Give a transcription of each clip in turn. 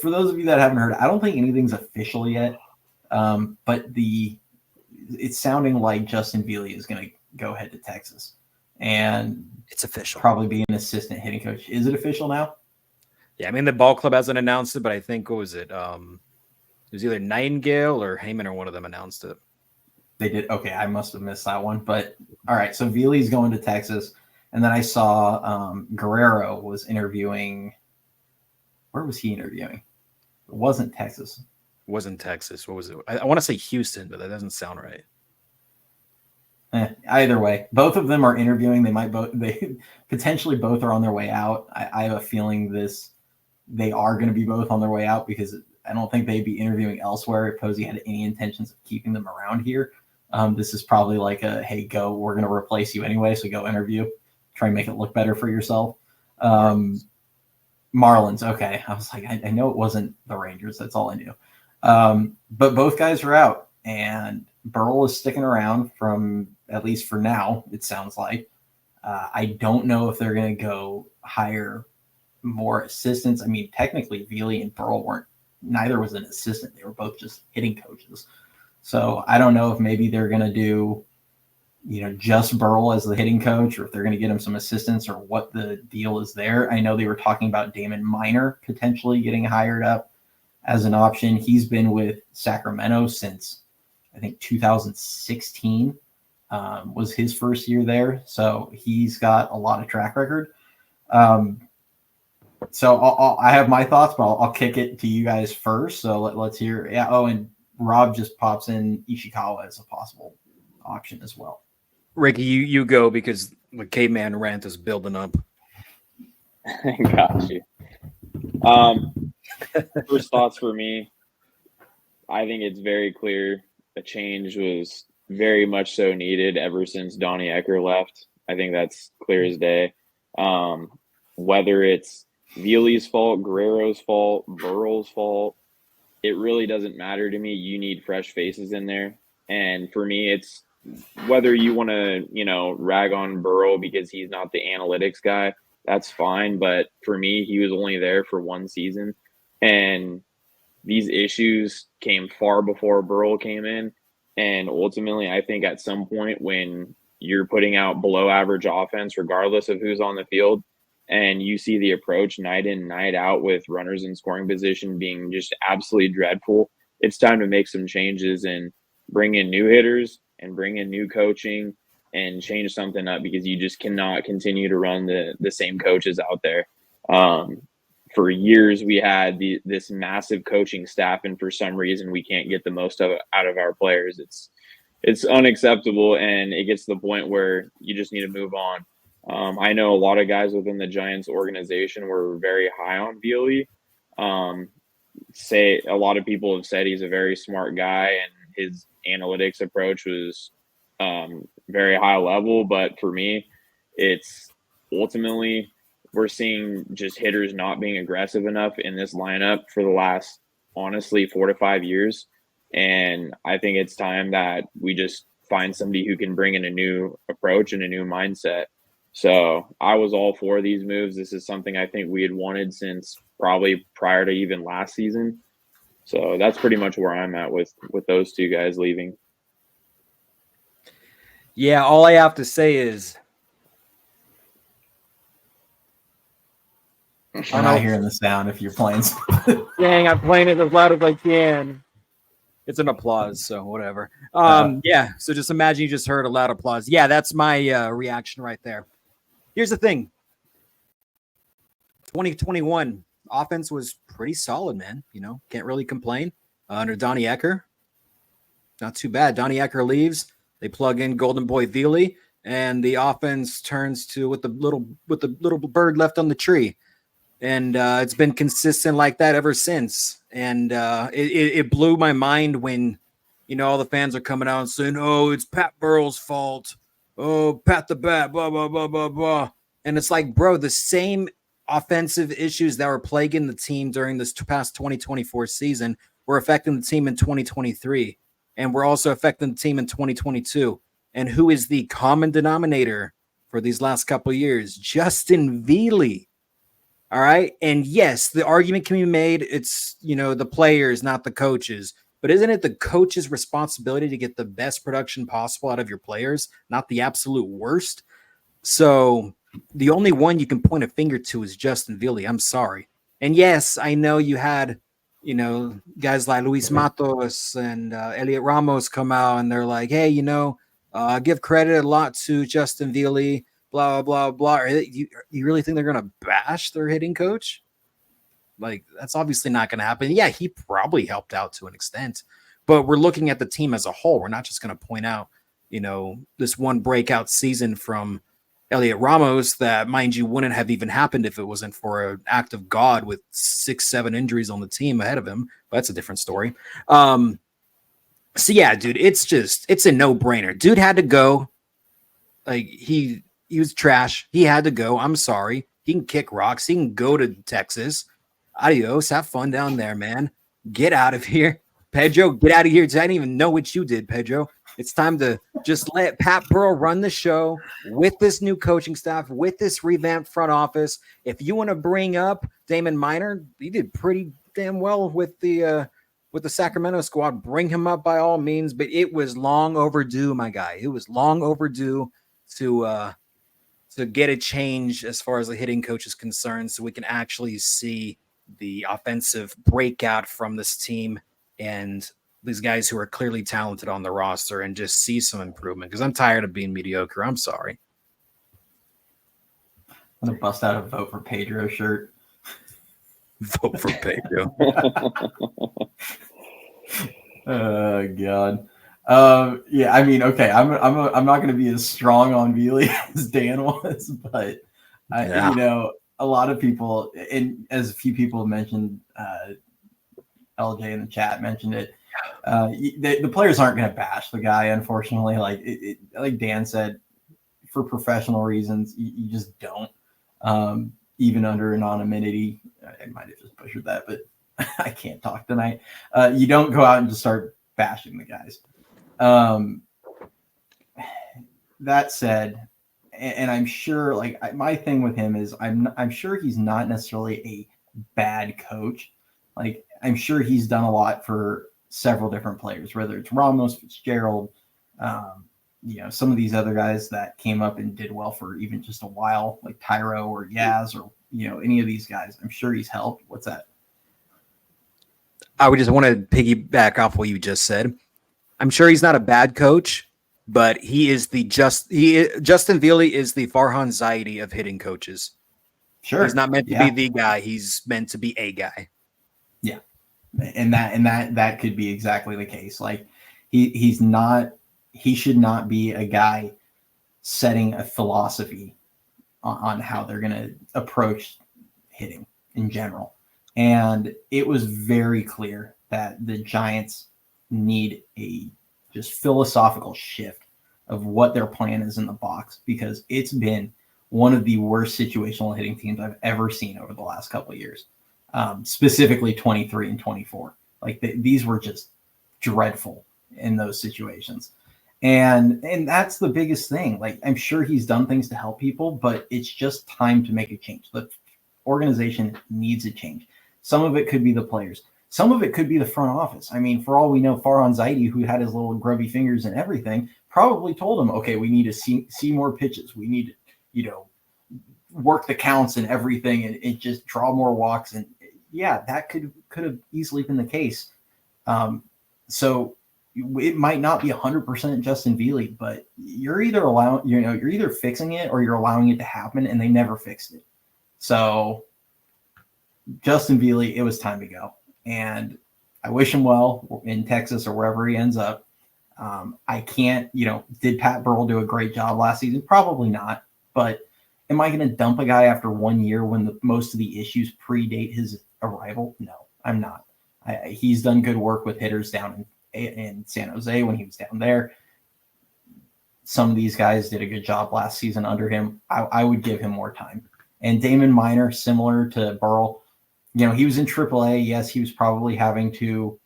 for those of you that haven't heard, I don't think anything's official yet. But it's sounding like Justin Viele is going to go ahead to Texas, and it's official. Probably be an assistant hitting coach. Is it official now? Yeah, I mean the ball club hasn't announced it, but I think what was it? It was either Nightingale or Heyman or one of them announced it. They did. Okay, I must have missed that one. But all right, so Vile's going to Texas, and then I saw Guerrero was interviewing. Where was he interviewing? It wasn't Texas. It wasn't Texas. What was it? I want to say Houston, but that doesn't sound right. Either way, both of them are interviewing. They potentially both are on their way out. I have a feeling they are going to be both on their way out because I don't think they'd be interviewing elsewhere if Posey had any intentions of keeping them around here. This is probably like a, hey, go, we're going to replace you anyway, so go interview. Try and make it look better for yourself. Marlins, okay. I was like, I know it wasn't the Rangers. That's all I knew. But both guys are out, and Burrell is sticking around from, at least for now, it sounds like. I don't know if they're going to go hire more assistants. I mean, technically, Viele and Burrell neither was an assistant. They were both just hitting coaches. So I don't know if maybe they're going to do, just Burrell as the hitting coach, or if they're going to get him some assistants, or what the deal is there. I know they were talking about Damon Minor potentially getting hired up as an option. He's been with Sacramento since, I think, 2016 was his first year there. So he's got a lot of track record. So I have my thoughts, but I'll kick it to you guys first. So let's hear. Yeah. Oh, and Rob just pops in Ishikawa as a possible option as well. Ricky, you go because the caveman rant is building up. Got you. First thoughts for me. I think it's very clear a change was very much so needed ever since Donnie Ecker left. I think that's clear as day. Whether it's Vile's fault, Guerrero's fault, Burrell's fault, it really doesn't matter to me. You need fresh faces in there. And for me, it's whether you want to, rag on Burrell because he's not the analytics guy, that's fine. But for me, he was only there for one season. And these issues came far before Burrell came in. And ultimately, I think at some point when you're putting out below average offense, regardless of who's on the field, and you see the approach night in, night out with runners in scoring position being just absolutely dreadful, it's time to make some changes and bring in new hitters and bring in new coaching and change something up, because you just cannot continue to run the same coaches out there. For years, we had this massive coaching staff, and for some reason, we can't get the most out of our players. It's unacceptable, and it gets to the point where you just need to move on. I know a lot of guys within the Giants organization were very high on Viele. Say a lot of people have said he's a very smart guy and his analytics approach was very high level. But for me, it's ultimately we're seeing just hitters not being aggressive enough in this lineup for the last, honestly, 4 to 5 years. And I think it's time that we just find somebody who can bring in a new approach and a new mindset. So I was all for these moves. This is something I think we had wanted since probably prior to even last season. So that's pretty much where I'm at with those two guys leaving. Yeah, all I have to say is I'm not hearing the sound if you're playing. Dang, I'm playing it as loud as I can. It's an applause, so whatever. Yeah, so just imagine you just heard a loud applause. Yeah, that's my reaction right there. Here's the thing. 2021 offense was pretty solid, man. Can't really complain. Under Donnie Ecker, not too bad. Donnie Ecker leaves. They plug in Golden Boy Viele, and the offense turns to with the little bird left on the tree. And it's been consistent like that ever since. And it blew my mind when, all the fans are coming out and saying, oh, it's Pat Burrell's fault. Oh, Pat the bat, blah, blah, blah, blah, blah. And it's like, bro, the same offensive issues that were plaguing the team during this past 2024 season were affecting the team in 2023. And we're also affecting the team in 2022. And who is the common denominator for these last couple of years? Justin Viele. All right. And yes, the argument can be made. It's, the players, not the coaches. But isn't it the coach's responsibility to get the best production possible out of your players, not the absolute worst? So the only one you can point a finger to is Justin Viele. I'm sorry. And yes, I know you had, guys like Luis Matos and Elliot Ramos come out and they're like, hey, give credit a lot to Justin Viele, blah, blah, blah. You really think they're going to bash their hitting coach? Like, that's obviously not going to happen. Yeah, he probably helped out to an extent, but we're looking at the team as a whole. We're not just going to point out, this one breakout season from Elliot Ramos that, mind you, wouldn't have even happened if it wasn't for an act of God with 6-7 injuries on the team ahead of him. But that's a different story. So yeah, dude, it's a no-brainer. Dude had to go. Like, he was trash. He had to go. I'm sorry. He can kick rocks. He can go to Texas. Adios. Have fun down there, man. Get out of here. Pedro, get out of here. I didn't even know what you did, Pedro. It's time to just let Pat Burrell run the show with this new coaching staff, with this revamped front office. If you want to bring up Damon Minor, he did pretty damn well with the Sacramento squad. Bring him up by all means, but it was long overdue, my guy. It was long overdue to get a change as far as the hitting coach is concerned, so we can actually see the offensive breakout from this team and these guys who are clearly talented on the roster, and just see some improvement, because I'm tired of being mediocre. I'm sorry. I'm going to bust out a vote for Pedro shirt. Vote for Pedro. Oh, God. Yeah, I mean, okay, I'm not going to be as strong on Viele as Dan was, but a lot of people, and as a few people have mentioned, LJ in the chat mentioned it. The players aren't going to bash the guy, unfortunately. Like Dan said, for professional reasons, you just don't. Even under anonymity, I might have just butchered that, but I can't talk tonight. You don't go out and just start bashing the guys. That said, and I'm sure, my thing with him is I'm sure he's not necessarily a bad coach. Like, I'm sure he's done a lot for several different players, whether it's Ramos, Fitzgerald, some of these other guys that came up and did well for even just a while, like Tyro or Yaz or, any of these guys. I'm sure he's helped. What's that? I would just want to piggyback off what you just said. I'm sure he's not a bad coach, but he is Justin Viele is the Farhan Zaidi of hitting coaches. Sure. He's not meant to be the guy. He's meant to be a guy. Yeah. And that could be exactly the case. Like, he should not be a guy setting a philosophy on how they're going to approach hitting in general. And it was very clear that the Giants need a just philosophical shift of what their plan is in the box, because it's been one of the worst situational hitting teams I've ever seen over the last couple of years. Specifically 23 and 24. Like, these were just dreadful in those situations. And that's the biggest thing. Like, I'm sure he's done things to help people, but it's just time to make a change. The organization needs a change. Some of it could be the players. Some of it could be the front office. I mean, for all we know, Farhan Zaidi, who had his little grubby fingers and everything, probably told him, okay, we need to see more pitches. We need to, work the counts and everything, and just draw more walks. And yeah, that could have easily been the case. So it might not be 100% Justin Viele, but you're either fixing it or you're allowing it to happen, and they never fixed it. So Justin Viele, it was time to go. And I wish him well in Texas or wherever he ends up. I can't, did Pat Burrell do a great job last season? Probably not. But am I going to dump a guy after 1 year when most of the issues predate his arrival? No, I'm not. He's done good work with hitters down in San Jose when he was down there. Some of these guys did a good job last season under him. I would give him more time. And Damon Minor, similar to Burrell, he was in AAA. Yes, he was probably having to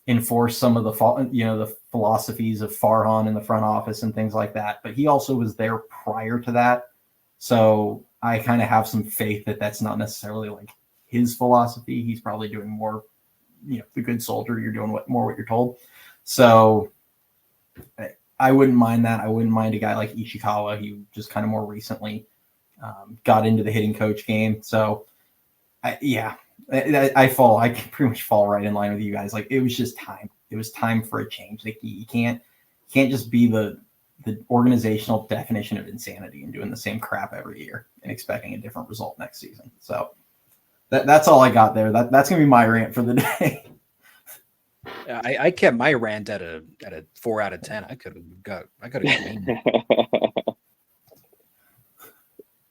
enforce some of the philosophies of Farhan in the front office and things like that. But he also was there prior to that. So I kind of have some faith that that's not necessarily like his philosophy. He's probably doing more, the good soldier. You're doing more what you're told. So I wouldn't mind that. I wouldn't mind a guy like Ishikawa, who just kind of more recently got into the hitting coach game. So I pretty much fall right in line with you guys. Like, it was just time. It was time for a change. Like, you can't just be the organizational definition of insanity and doing the same crap every year and expecting a different result next season. So that's all I got there. That's gonna be my rant for the day. I kept my rant at a 4 out of 10. I could have got mean.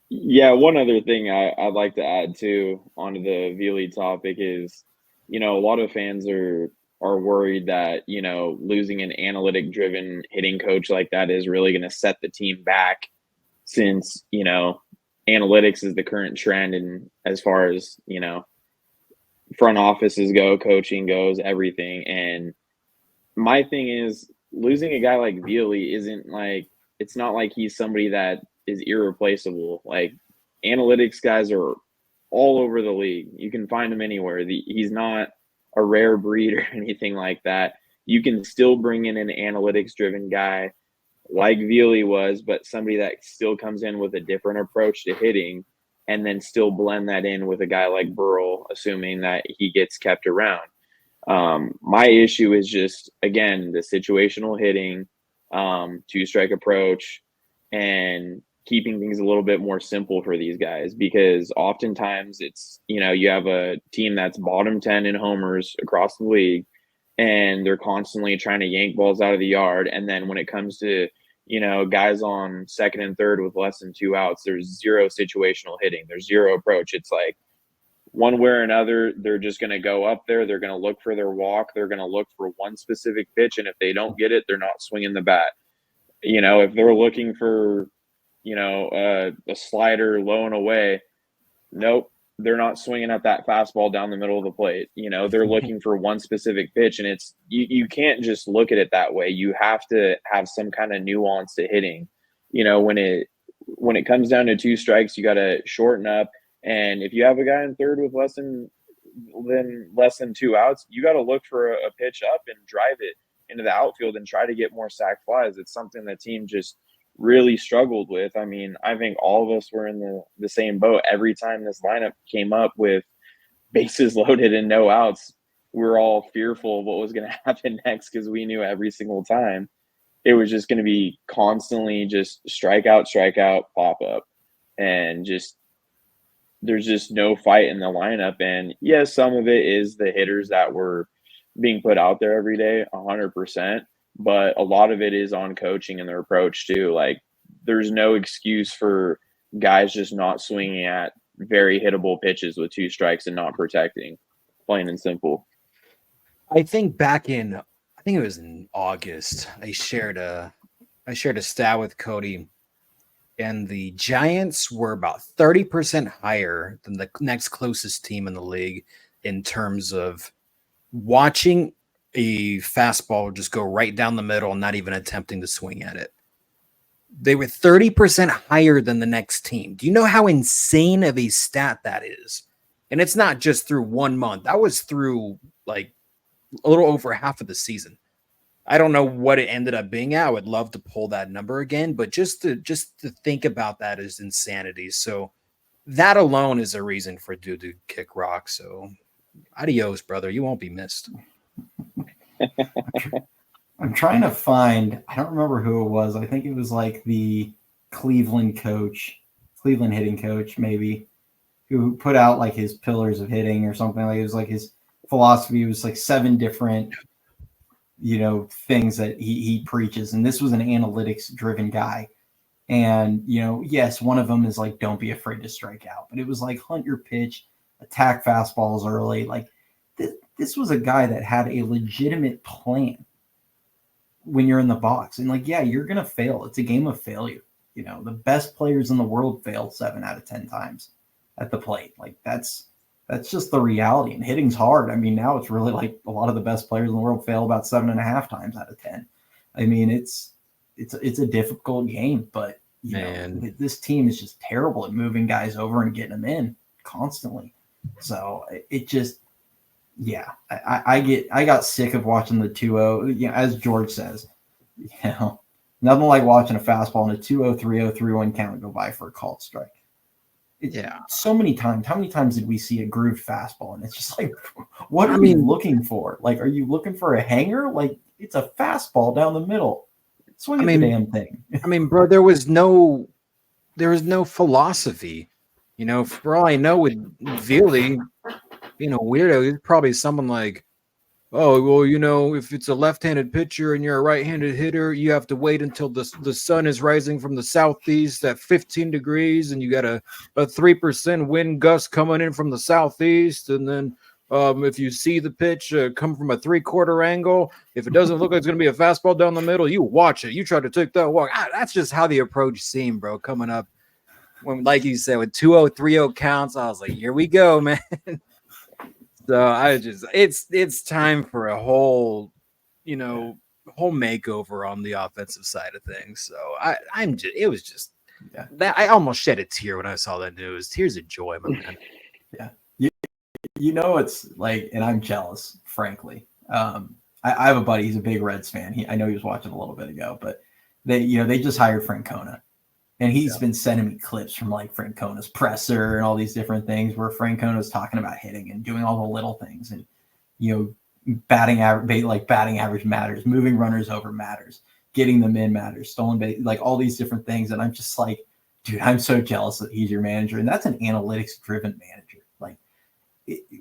Yeah, one other thing I'd like to add too onto the Viele topic is, a lot of fans are worried that, losing an analytic driven hitting coach like that is really going to set the team back, since, analytics is the current trend, and as far as, front offices go, coaching goes, everything. And my thing is, losing a guy like Viele isn't like, it's not like he's somebody that is irreplaceable. Like, analytics guys are all over the league. You can find him anywhere. He's not a rare breed or anything like that. You can still bring in an analytics driven guy like Viele was, but somebody that still comes in with a different approach to hitting, and then still blend that in with a guy like Burrell, assuming that he gets kept around. My issue is just, again, the situational hitting, 2-strike approach, and keeping things a little bit more simple for these guys, because oftentimes it's, you have a team that's bottom 10 in homers across the league, and they're constantly trying to yank balls out of the yard. And then when it comes to, guys on second and third with less than 2 outs, there's zero situational hitting. There's zero approach. It's like, one way or another, they're just going to go up there. They're going to look for their walk. They're going to look for one specific pitch. And if they don't get it, they're not swinging the bat. If they're looking for, a slider low and away, nope, they're not swinging at that fastball down the middle of the plate. They're looking for one specific pitch, and it's, you can't just look at it that way. You have to have some kind of nuance to hitting. When it comes down to 2 strikes, you got to shorten up. And if you have a guy in third with less than 2 outs, you got to look for a pitch up and drive it into the outfield and try to get more sac flies. It's something the team just really struggled with. I mean, I think all of us were in the same boat. Every time this lineup came up with bases loaded and no outs, we were all fearful of what was going to happen next, because we knew every single time it was just going to be constantly just strikeout, pop up, and just, there's just no fight in the lineup. And yes, some of it is the hitters that were being put out there every day, 100%. But a lot of it is on coaching and their approach too. Like, there's no excuse for guys just not swinging at very hittable pitches with 2 strikes and not protecting, plain and simple. I think it was in August, I shared a stat with Cody, and the Giants were about 30% higher than the next closest team in the league in terms of watching a fastball just go right down the middle and not even attempting to swing at it. They were 30% higher than the next team. Do you know how insane of a stat that is? And it's not just through 1 month. That was through like a little over half of the season. I don't know what it ended up being at. I would love to pull that number again, but just to think about that is insanity. So that alone is a reason for dude to kick rock. So adios, brother. You won't be missed. I'm trying to find, I don't remember who it was. I think it was like the Cleveland hitting coach, maybe, who put out like his pillars of hitting or something. Like, it was like his philosophy was like 7 different things that he preaches. And this was an analytics driven guy. And, yes, one of them is like, don't be afraid to strike out, but it was like, hunt your pitch, attack fastballs early. Like, this was a guy that had a legitimate plan when you're in the box. And like, yeah, you're going to fail. It's a game of failure. The best players in the world fail 7 out of 10 times at the plate. Like, that's just the reality. And hitting's hard. I mean, now it's really like a lot of the best players in the world fail about 7.5 times out of 10. I mean, it's a difficult game, but you Man. know, this team is just terrible at moving guys over and getting them in constantly. So it just, yeah, I got sick of watching the 2-0, you know, as George says, you know, nothing like watching a fastball and a 2-0, 3-0, 3-1 count go by for a called strike. Yeah. So many times. How many times did we see a grooved fastball? And it's just like, what are you looking for? Like, are you looking for a hanger? Like, it's a fastball down the middle. Swing at the damn thing. I mean, bro, there was no philosophy. You know, for all I know, with Ville being a weirdo, he's probably someone like, oh, well, you know, if it's a left-handed pitcher and you're a right-handed hitter, you have to wait until the sun is rising from the southeast at 15 degrees, and you got a 3% wind gust coming in from the southeast, and then if you see the pitch come from a 3/4 angle, if it doesn't look like it's going to be a fastball down the middle, you watch it. You try to take that walk. That's just how the approach seemed, bro, coming up. When, like you said, with 2-0, 3-0 counts, I was like, here we go, man. So it's time for a whole, you know, whole makeover on the offensive side of things. So it was just that I almost shed a tear when I saw that news. Tears of joy, my man. Yeah. You know, it's like, and I'm jealous, frankly. I have a buddy, he's a big Reds fan. I know he was watching a little bit ago, but they just hired Francona. And he's been sending me clips from like Francona's presser and all these different things where Francona's talking about hitting and doing all the little things. And, you know, batting average matters, moving runners over matters, getting them in matters, stolen base, like all these different things. And I'm just like, dude, I'm so jealous that he's your manager. And that's an analytics driven manager. Like,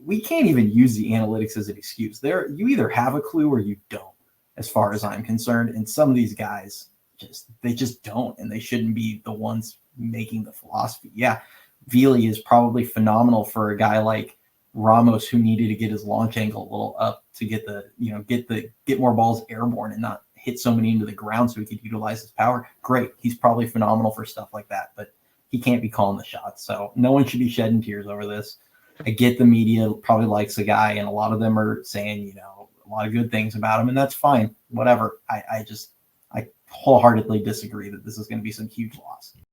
we can't even use the analytics as an excuse. You either have a clue or you don't, as far as I'm concerned. And some of these guys, they just don't, and they shouldn't be the ones making the philosophy. Yeah, Ville is probably phenomenal for a guy like Ramos who needed to get his launch angle a little up to get more balls airborne and not hit so many into the ground so he could utilize his power. Great, he's probably phenomenal for stuff like that, but he can't be calling the shots. So no one should be shedding tears over this. I get the media probably likes the guy, and a lot of them are saying, you know, a lot of good things about him, and that's fine. Whatever. I wholeheartedly disagree that this is going to be some huge loss.